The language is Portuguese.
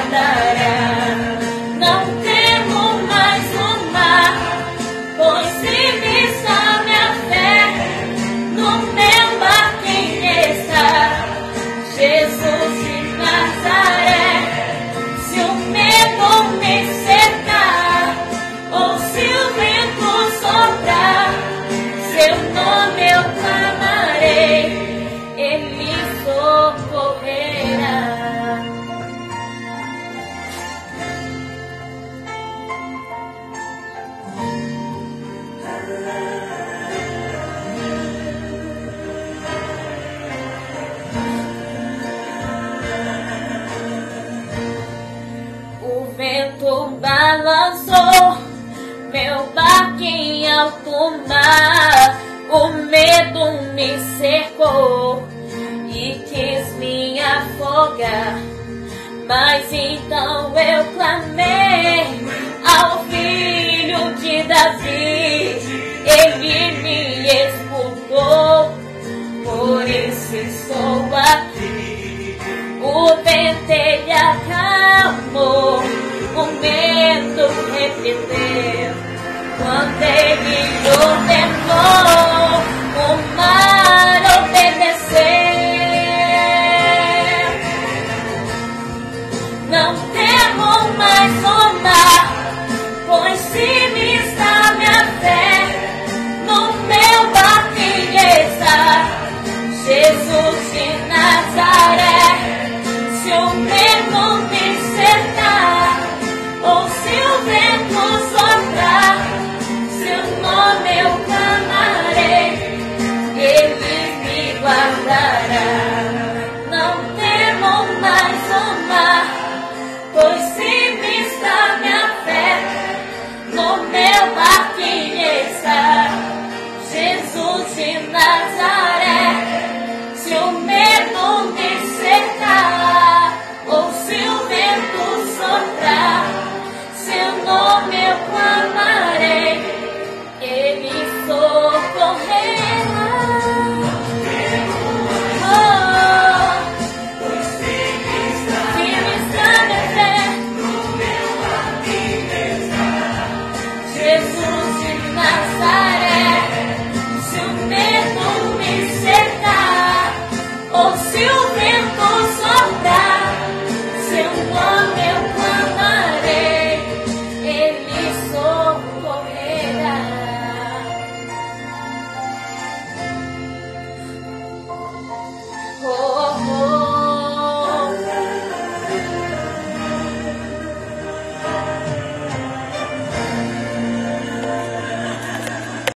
guardará. Não temo mais o mar, pois está minha fé, no meu barquinho está Jesus de Nazaré. Se o medo me cercar, ou se o vento soprar, seu nome eu clamarei, ele socorrerá. O vento balançou meu barquinho alto mar, o medo me cercou e quis me afogar. Mas então eu clamei ao Filho de Davi, ele me escutou, por isso estou aqui. O vento ele acalmou, o medo repetiu, quando ele ordenou, o mar obedeceu. Não temo mais